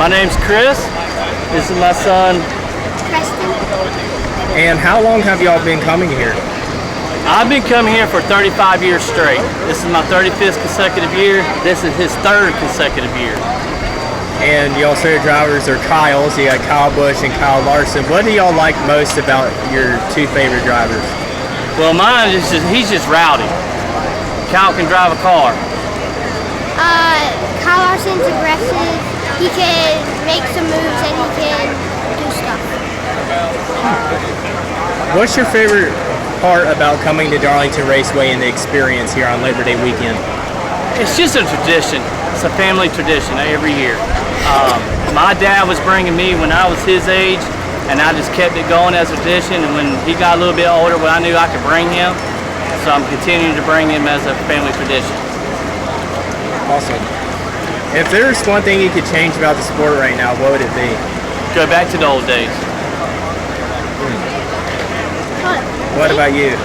My name's Chris. This is my son. Preston. And how long have y'all been coming here? I've been coming here for 35 years straight. This is my 35th consecutive year. This is his third consecutive year. And y'all favorite drivers are Kyle's. You got Kyle Busch and Kyle Larson. What do y'all like most about your two favorite drivers? Well, mine is he's just rowdy. Kyle can drive a car. Kyle Larson's aggressive. He can make some moves and he can do stuff. What's your favorite part about coming to Darlington Raceway and the experience here on Labor Day weekend? It's just a tradition. It's a family tradition every year. My dad was bringing me when I was his age, and I just kept it going as a tradition. And when he got a little bit older, I knew I could bring him. So I'm continuing to bring him as a family tradition. Awesome. If there's one thing you could change about the sport right now, what would it be? Go back to the old days. What about you?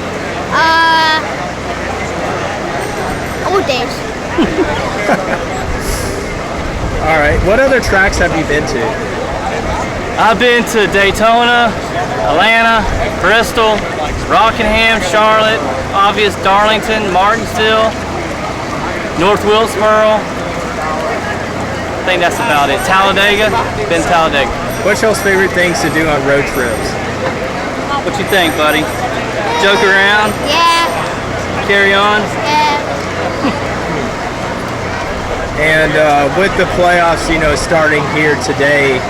Old days. All right. What other tracks have you been to? I've been to Daytona, Atlanta, Bristol, Rockingham, Charlotte, obvious Darlington, Martinsville, North Wilkesboro. I think that's about it. Talladega, been to Talladega. What's y'all's favorite things to do on road trips? What you think, buddy? Joke around? Yeah. Carry on? Yeah. And with the playoffs, starting here today,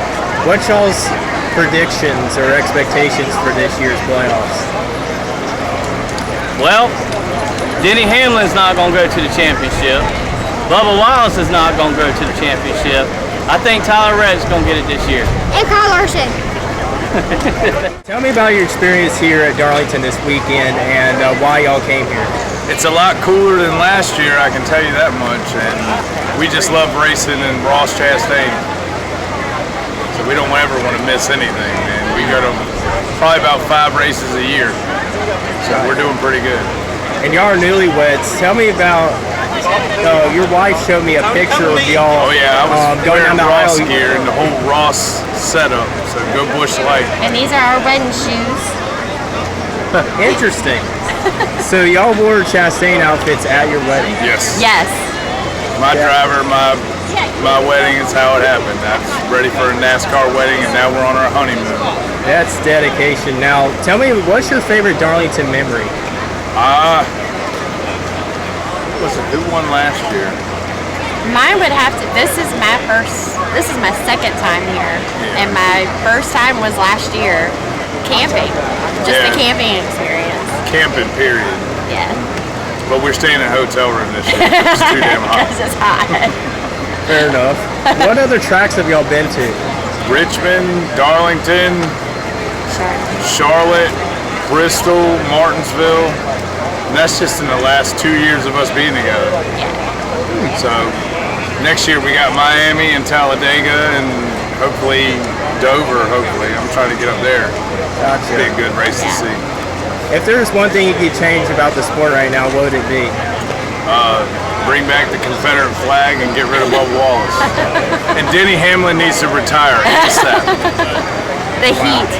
what's y'all's predictions or expectations for this year's playoffs? Well, Denny Hamlin's not going to go to the championship. Bubba Wallace is not going to go to the championship. I think Tyler Redd's going to get it this year. And Kyle Larson. Tell me about your experience here at Darlington this weekend and why y'all came here. It's a lot cooler than last year, I can tell you that much, and we just love racing in Ross Chastain. So we don't ever want to miss anything, man. We go to probably about 5 races a year, so we're doing pretty good. And y'all are newlyweds. Tell me about, your wife showed me a picture of y'all. Oh yeah, I was going wearing down the Ross aisle. gear and the whole Ross setup, so go Busch Light. And these are our wedding shoes. Interesting. So y'all wore Chastain outfits at your wedding? Yes. Yes. My driver, my wedding is how it happened. I was ready for a NASCAR wedding, and now we're on our honeymoon. That's dedication. Now, tell me, what's your favorite Darlington memory? Who won last year? Mine would have to, this is my second time here. Yeah. And my first time was last year camping. Just the camping experience. Camping, period. Yeah. But we're staying in a hotel room this year. It's too damn hot. Because it's hot. Fair enough. What other tracks have y'all been to? Richmond, Darlington, Charlotte, Bristol, Martinsville. And that's just in the last 2 years of us being together. Yeah. So next year we got Miami and Talladega and hopefully Dover, hopefully. I'm trying to get up there. Gotcha. It'll be a good race to see. If there was one thing you could change about the sport right now, what would it be? Bring back the Confederate flag and get rid of Bubba Wallace. And Denny Hamlin needs to retire ASAP. The heat.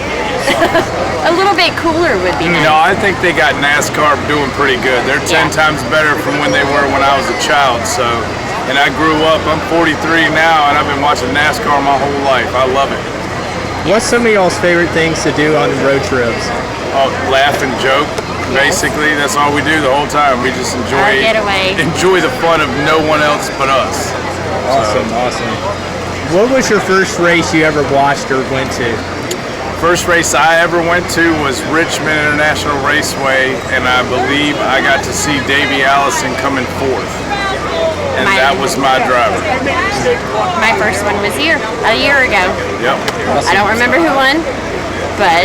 A little bit cooler would be nice. No, I think they got NASCAR doing pretty good. They're 10 times better from when they were when I was a child. So, and I grew up, I'm 43 now, and I've been watching NASCAR my whole life. I love it. What's some of y'all's favorite things to do on road trips? Oh, laugh and joke. Basically, that's all we do the whole time. We just Our getaway. enjoy the fun of no one else but us. Awesome, awesome. What was your first race you ever watched or went to? First race I ever went to was Richmond International Raceway, and I believe I got to see Davey Allison coming fourth. And that was my driver. My first one was a year ago. Yep. I don't remember who won, but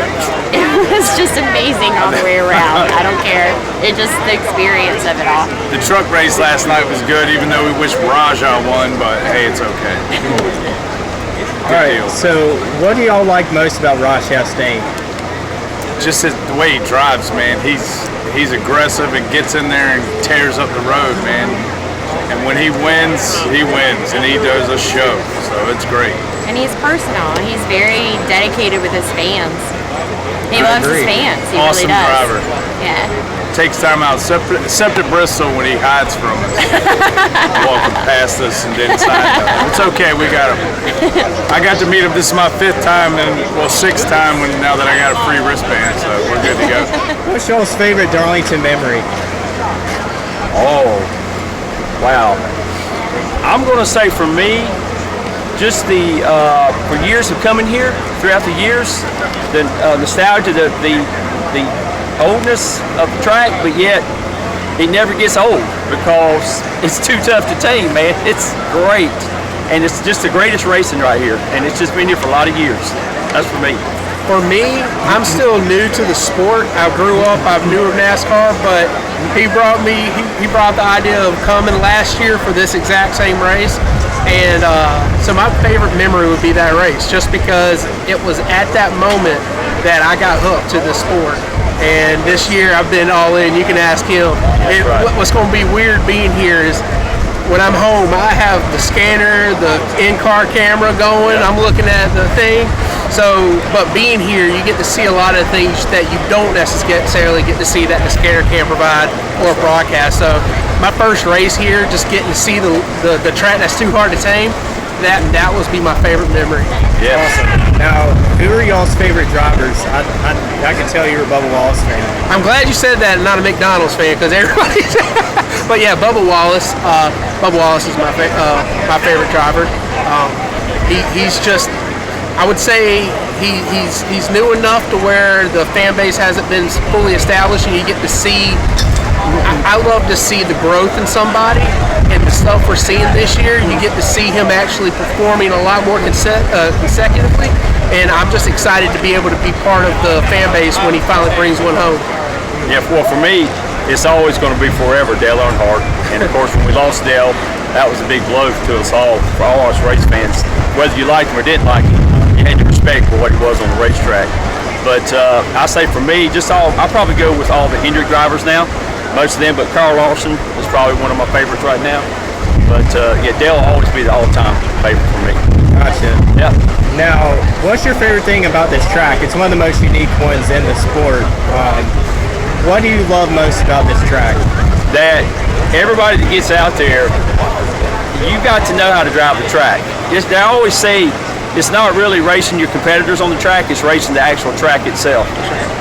it was just amazing all the way around. I don't care. It just the experience of it all. The truck race last night was good, even though we wish Raja won, but hey, it's okay. All right, so what do y'all like most about Ross Chastain? Just the way he drives, man. He's aggressive and gets in there and tears up the road, man. And when he wins, and he does a show. So it's great. And he's personal. He's very dedicated with his fans. He loves his fans. He Awesome really does. driver. Yeah. Takes time out, except at Bristol when he hides from us. Walking past us and then side. It's okay, we got him. I got to meet him. This is my 5th time, and well, 6th time now that I got a free wristband, so we're good to go. What's y'all's favorite Darlington memory? Oh, wow. I'm going to say for me, just for years of coming here, throughout the years, the nostalgia, the oldness of the track, but yet it never gets old because it's too tough to tame, man. It's great, and it's just the greatest racing right here, and it's just been here for a lot of years. That's for me. For me, I'm still new to the sport. I grew up, I'm new of NASCAR, but he brought the idea of coming last year for this exact same race. And so my favorite memory would be that race, just because it was at that moment that I got hooked to the sport. And this year I've been all in. You can ask him. What's going to be weird being here is when I'm home, I have the scanner, the in-car camera going. I'm looking at the thing. So, but being here, you get to see a lot of things that you don't necessarily get to see that the scanner can't provide or broadcast. So, my first race here, just getting to see the track that's too hard to tame, that was be my favorite memory. Yeah. Awesome. Now, who are y'all's favorite drivers? I can tell you're a Bubba Wallace fan. I'm glad you said that and not a McDonald's fan, because everybody. But yeah, Bubba Wallace. Bubba Wallace is my favorite driver. He's just. I would say he's new enough to where the fan base hasn't been fully established, and you get to see. I love to see the growth in somebody, and the stuff we're seeing this year. You get to see him actually performing a lot more consecutively, and I'm just excited to be able to be part of the fan base when he finally brings one home. Yeah, well, for me, it's always going to be forever Dale Earnhardt. And of course, when we lost Dale, that was a big blow to us all, for all us race fans. Whether you liked him or didn't like him, you had to respect for what he was on the racetrack. But I say for me, I'll probably go with all the Hendrick drivers now, most of them. But Carl Lawson is probably one of my favorites right now. But yeah, Dale will always be the all-time favorite for me. Gotcha. Yeah. Now, what's your favorite thing about this track? It's one of the most unique ones in the sport. What do you love most about this track? That everybody that gets out there, you got to know how to drive the track. I always say it's not really racing your competitors on the track, it's racing the actual track itself.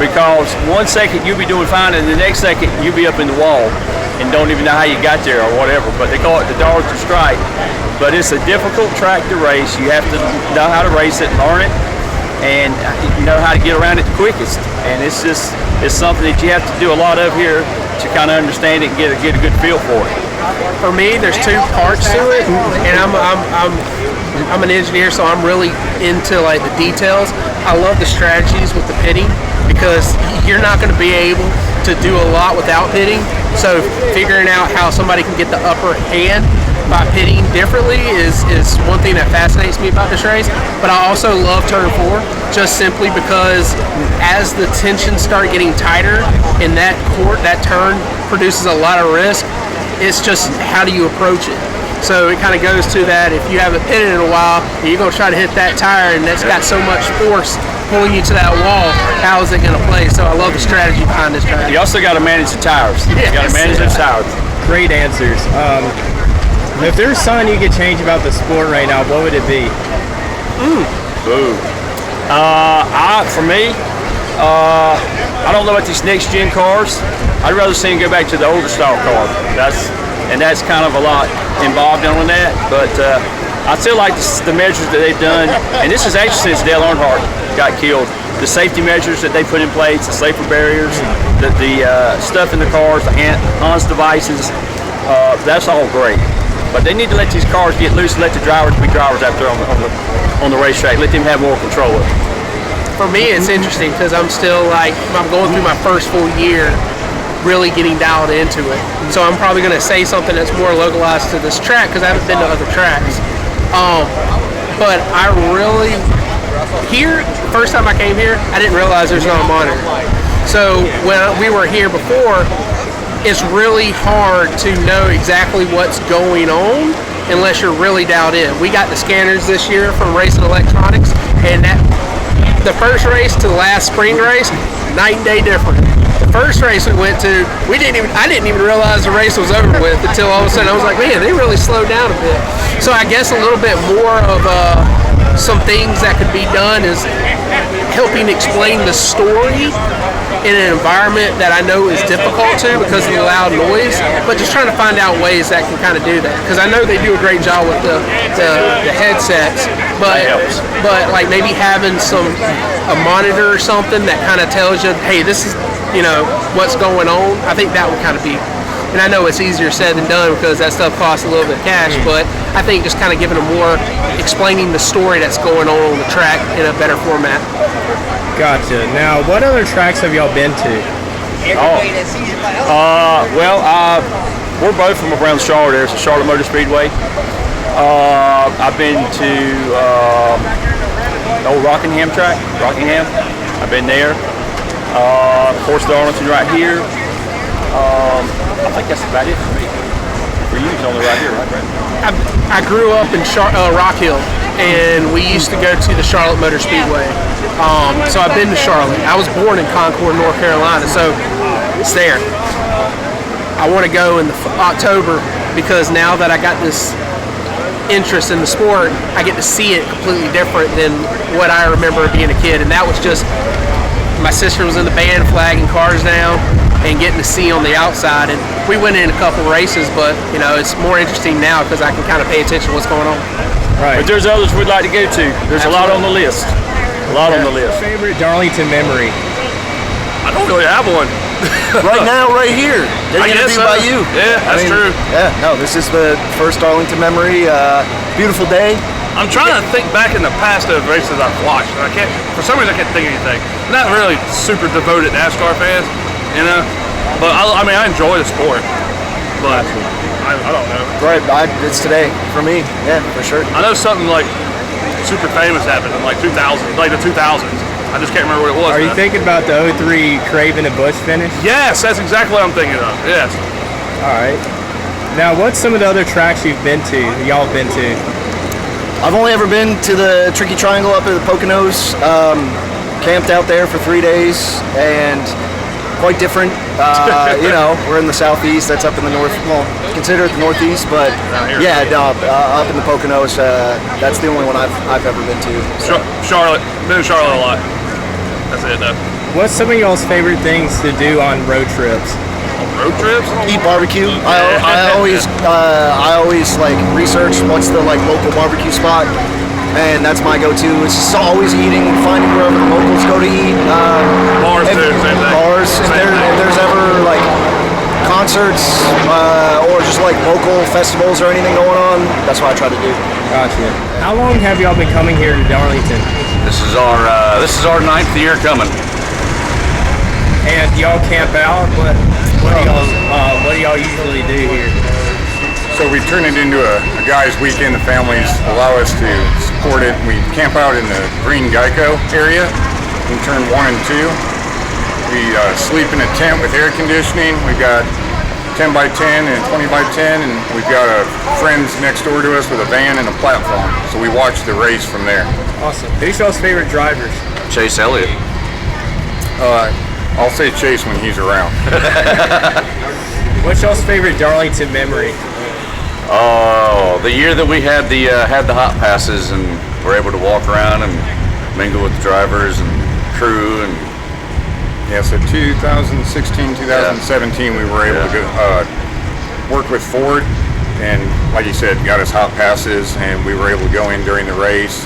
Because one second you'll be doing fine, and the next second you'll be up in the wall and don't even know how you got there or whatever. But they call it the Darlington Strike. But it's a difficult track to race. You have to know how to race it, learn it, and you know how to get around it the quickest. And it's something that you have to do a lot of here to kind of understand it and get a good feel for it. For me, there's 2 parts to it, and I'm an engineer, so I'm really into like the details. I love the strategies with the pitting, because you're not going to be able to do a lot without pitting. So figuring out how somebody can get the upper hand by pitting differently is one thing that fascinates me about this race. But I also love turn 4, just simply because as the tensions start getting tighter in that turn produces a lot of risk. It's just how do you approach it. So it kind of goes to that, if you haven't pitted in a while, you're going to try to hit that tire, and that's got so much force pulling you to that wall. How is it going to play? So I love the strategy behind this track. You also got to manage the tires. Yes. You got to manage those tires. Great answers. If there's something you could change about the sport right now, what would it be? Boo. For me, I don't know about these next gen cars. I'd rather see them go back to the older style car. That's kind of a lot involved in that. But I still like the measures that they've done, and this is actually since Dale Earnhardt got killed. The safety measures that they put in place, the safer barriers, the stuff in the cars, the HANS devices, that's all great. But they need to let these cars get loose and let the drivers be drivers out there on the racetrack. Let them have more control of it. For me, it's interesting because I'm going through my first full year really getting dialed into it. So I'm probably going to say something that's more localized to this track because I haven't been to other tracks. But I really, first time I came here, I didn't realize there's not a monitor. So when we were here before, it's really hard to know exactly what's going on unless you're really dialed in. We got the scanners this year from Racing Electronics, and the first race to the last spring race, night and day different. The first race we went to, I didn't even realize the race was over with until all of a sudden I was like, man, they really slowed down a bit. So I guess a little bit more of some things that could be done is helping explain the story in an environment that I know is difficult to because of the loud noise, but just trying to find out ways that can kind of do that. Because I know they do a great job with the headsets, but like maybe having a monitor or something that kind of tells you, hey, this is what's going on. I think that would kind of be, and I know it's easier said than done because that stuff costs a little bit of cash, but I think just kind of giving them more, explaining the story that's going on the track in a better format. Gotcha. Now, what other tracks have y'all been to? We're both from around Charlotte. There's the Charlotte Motor Speedway. I've been to the old Rockingham track, Rockingham. I've been there. Of course, Darlington right here. I think that's about it for me. For you, it's only right here, right, Brent? I grew up in Rock Hill, and we used to go to the Charlotte Motor Speedway. So I've been to Charlotte. I was born in Concord, North Carolina, so it's there. I want to go in October because now that I got this interest in the sport, I get to see it completely different than what I remember being a kid. And that was just, my sister was in the band flagging cars down and getting to see on the outside. And we went in a couple races, but it's more interesting now because I can kind of pay attention to what's going on. Right. But there's others we'd like to go to. There's a lot on the list. A lot on the list. Favorite Darlington memory? I don't really have one. Right now, right here. They're going to be by you. Yeah, that's true. Yeah, no, this is the first Darlington memory. Beautiful day. I'm trying to think back in the past of races I've watched, and for some reason I can't think of anything. I'm not really super devoted NASCAR fans, but I enjoy the sport, but I don't know. Right, it's today for me, yeah, for sure. I know something like super famous happened in like 2000, like the 2000s. I just can't remember what it was. Are you thinking about the 03 Craven and Busch finish? Yes, that's exactly what I'm thinking of, yes. All right. Now, what's some of the other tracks y'all been to? I've only ever been to the Tricky Triangle up at the Poconos. Camped out there for 3 days, and quite different. We're in the southeast. That's up in the north. Well, consider it the northeast, but yeah, up in the Poconos. That's the only one I've ever been to. So. Charlotte. Been to Charlotte a lot. That's it, though. What's some of y'all's favorite things to do on road trips? Road trips? Eat barbecue. I always like research what's the local barbecue spot, and that's my go-to. It's just always eating, finding wherever the locals go to eat. Bars too, same thing. Bars. If there's ever concerts or just local festivals or anything going on, that's what I try to do. Gotcha. How long have y'all been coming here to Darlington? This is our 9th year coming. And y'all camp out? What do y'all usually do here? So we turn it into a guy's weekend. The families allow us to support it. We camp out in the Green Geico area in turn 1 and 2. We sleep in a tent with air conditioning. We've got 10 by 10 and 20 by 10, and we've got friends next door to us with a van and a platform. So we watch the race from there. Awesome. Who's y'all's favorite drivers? Chase Elliott. I'll say Chase when he's around. What's y'all's favorite Darlington memory? Oh, the year that we had the hot passes and were able to walk around and mingle with the drivers and crew and. Yeah, so 2016, 2017, we were able to go, work with Ford, and like you said, got us hot passes, and we were able to go in during the race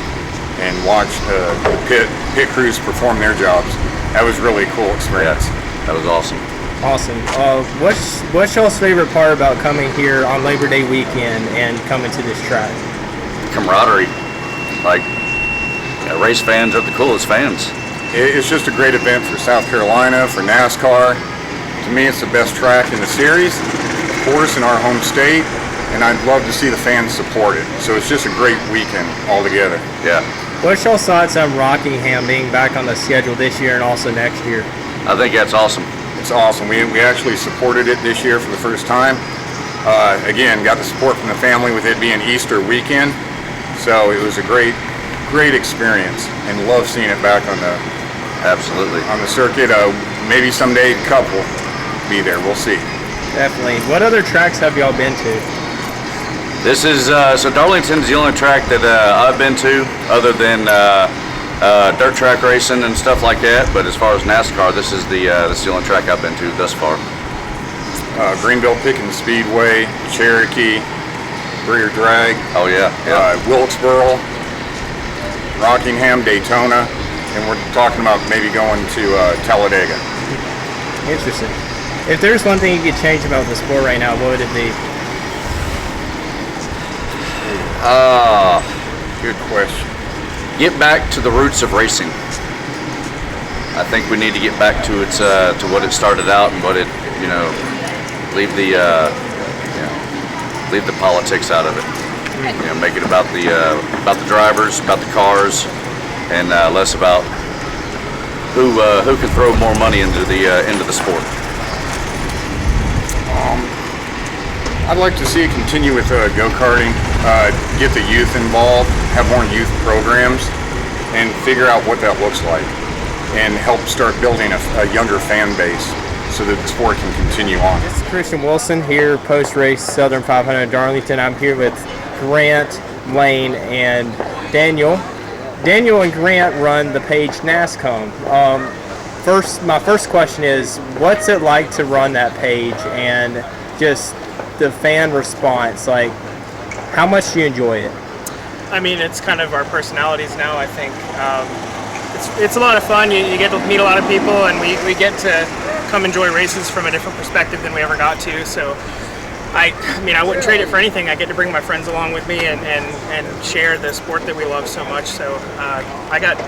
and watch the pit crews perform their jobs. That was really a cool experience. Yeah, that was awesome. Awesome. What's y'all's favorite part about coming here on Labor Day weekend and coming to this track? Camaraderie. Race fans are the coolest fans. It's just a great event for South Carolina, for NASCAR. To me, it's the best track in the series, of course, in our home state, and I'd love to see the fans support it. So it's just a great weekend altogether. Yeah. What's y'all's thoughts on Rockingham being back on the schedule this year and also next year? I think that's awesome. It's awesome. We actually supported it this year for the first time. Again, got the support from the family with it being Easter weekend. So it was a great experience, and love seeing it back on the circuit. Maybe someday Cup will be there. We'll see. Definitely. What other tracks have y'all been to? This is so Darlington's the only track that I've been to, other than dirt track racing and stuff like that. But as far as NASCAR, this is the only track I've been to thus far. Greenville Pickens Speedway, Cherokee, Breer Drag. Oh yeah. Wilkesboro, Rockingham, Daytona, and we're talking about maybe going to Talladega. Interesting. If there's one thing you could change about the sport right now, what would it be? Good question. Get back to the roots of racing. I think we need to get back to its to what it started out and what it, leave the politics out of it. Make it about the drivers, about the cars, and less about who can throw more money into the sport. I'd like to see it continue with go-karting, get the youth involved, have more youth programs, and figure out what that looks like, and help start building a younger fan base so that the sport can continue on. This is Christian Wilson here, post-race Southern 500 Darlington. I'm here with Grant, Lane, and Daniel. Daniel and Grant run the page NASCAR. My first question is, what's it like to run that page, and just the fan response? Like, how much do you enjoy it? I mean, it's kind of our personalities now, I think. It's a lot of fun. You get to meet a lot of people, and we get to come enjoy races from a different perspective than we ever got to. So I wouldn't trade it for anything. I get to bring my friends along with me and share the sport that we love so much. So I got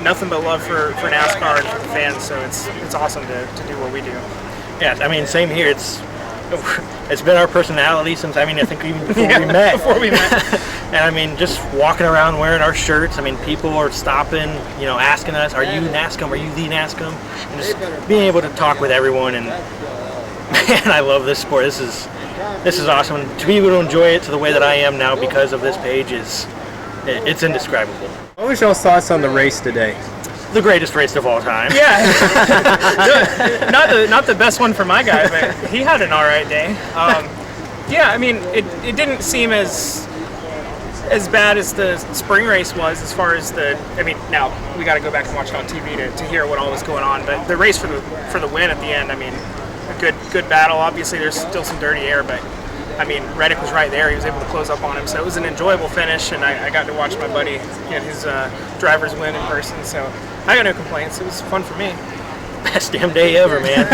nothing but love for NASCAR and for the fans. So it's awesome to do what we do. Yeah, I mean, same here. It's been our personality since, I think even before we met. Before we met. And just walking around wearing our shirts, people are stopping, asking us, are you NASCAR? Are you the NASCAR? And just being able to talk with everyone, and man, I love this sport. This is awesome. To be able to enjoy it to the way that I am now because of this page it's indescribable. What was y'all's thoughts on the race today? The greatest race of all time. Yeah. not the best one for my guy, but he had an all right day. It didn't seem as bad as the spring race was, as far as now we got to go back and watch it on TV to hear what all was going on. But the race for the win at the end, a good battle. Obviously, there's still some dirty air, but Reddick was right there. He was able to close up on him, so it was an enjoyable finish, and I got to watch my buddy get his driver's win in person. So I got no complaints. It was fun for me. Best damn day ever, man.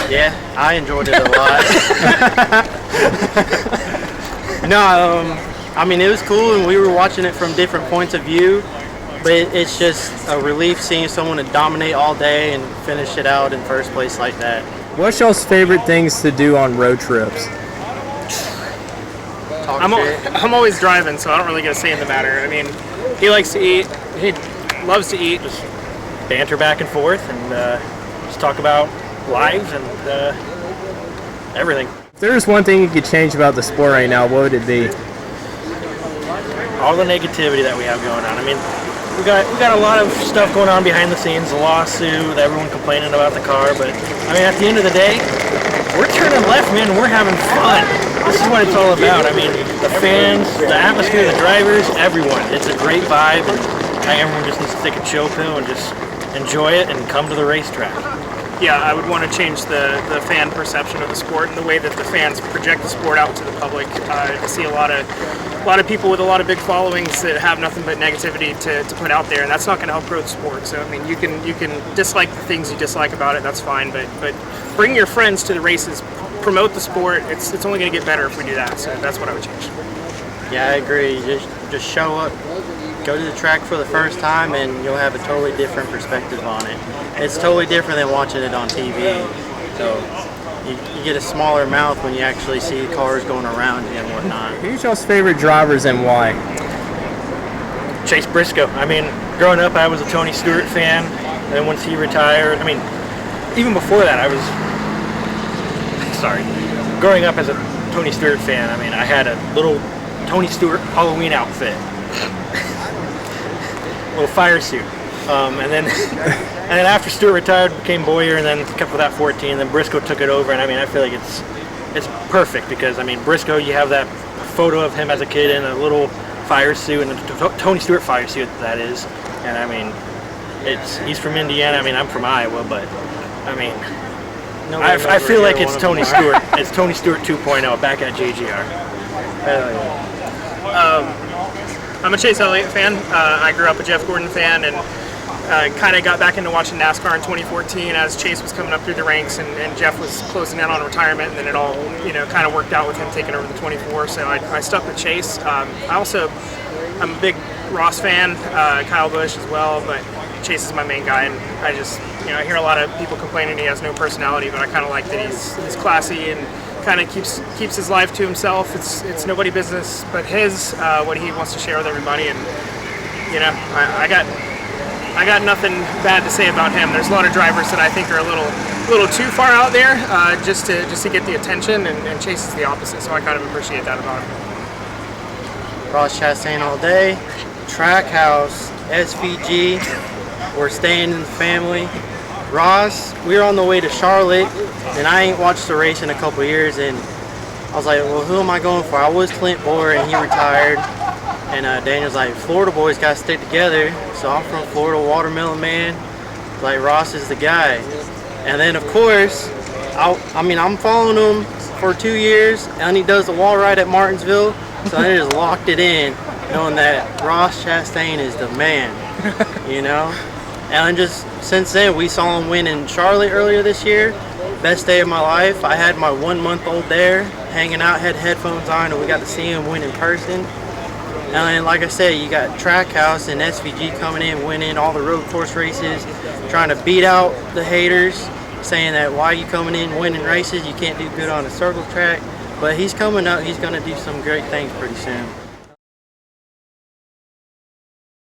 Yeah, I enjoyed it a lot. It was cool, and we were watching it from different points of view, but it's just a relief seeing someone to dominate all day and finish it out in first place like that. What's y'all's favorite things to do on road trips? I'm always driving, so I don't really get a say in the matter. He likes to eat. He loves to eat. Just banter back and forth, and just talk about lives and everything. If there was one thing you could change about the sport right now, what would it be? All the negativity that we have going on. We got a lot of stuff going on behind the scenes, the lawsuit, everyone complaining about the car, but at the end of the day, we're turning left, man, and we're having fun. This is what it's all about. The fans, the atmosphere, the drivers, everyone. It's a great vibe, and everyone just needs to take a chill pill and just enjoy it and come to the racetrack. Yeah, I would want to change the fan perception of the sport and the way that the fans project the sport out to the public. To see a lot of people with a lot of big followings that have nothing but negativity to put out there, and that's not going to help grow the sport. So you can dislike the things you dislike about it. That's fine, but bring your friends to the races, promote the sport. It's only going to get better if we do that. So that's what I would change. Yeah, I agree. Just show up. Go to the track for the first time, and you'll have a totally different perspective on it. It's totally different than watching it on TV. So you get a smaller mouth when you actually see cars going around you and whatnot. Who's y'all's favorite drivers and why? Chase Briscoe. Growing up, I was a Tony Stewart fan. And then once he retired, I mean, even before that, I was growing up as a Tony Stewart fan. I mean, I had a little Tony Stewart Halloween outfit, little fire suit, and then and then after Stewart retired, became Boyer, and then kept with that 14. And then Briscoe took it over, and I mean, I feel like it's perfect because I mean, Briscoe, you have that photo of him as a kid in a little fire suit, and a Tony Stewart fire suit that is, and I mean, he's from Indiana. I mean, I'm from Iowa, but I mean, I feel like it's Tony Stewart. It's Tony Stewart 2.0 back at JGR. I'm a Chase Elliott fan. I grew up a Jeff Gordon fan, and kind of got back into watching NASCAR in 2014 as Chase was coming up through the ranks, and Jeff was closing in on retirement, and then it all kind of worked out with him taking over the 24. So I stuck with Chase. I'm a big Ross fan, Kyle Busch as well, but Chase is my main guy, and I just, I hear a lot of people complaining he has no personality, but I kind of like that he's classy and kind of keeps his life to himself. It's nobody business but his, what he wants to share with everybody, and I got nothing bad to say about him. There's a lot of drivers that I think are a little too far out there, just to get the attention, and Chase is the opposite. So I kind of appreciate that about him. Ross Chastain all day, Trackhouse, SVG. We're staying in the family. Ross, we were on the way to Charlotte, and I ain't watched the race in a couple years, and I was like, well, who am I going for? I was Clint Boyer, and he retired, and Daniel's like, Florida boys got to stick together, so I'm from Florida, Watermelon Man, like Ross is the guy. And then, of course, I'm following him for 2 years, and he does the wall ride at Martinsville, so I just locked it in, knowing that Ross Chastain is the man, And just since then, we saw him win in Charlotte earlier this year. Best day of my life. I had my 1-month-old there, hanging out, had headphones on, and we got to see him win in person. And then, like I said, you got Trackhouse and SVG coming in, winning all the road course races, trying to beat out the haters, saying that why are you coming in winning races? You can't do good on a circle track. But he's coming up. He's going to do some great things pretty soon.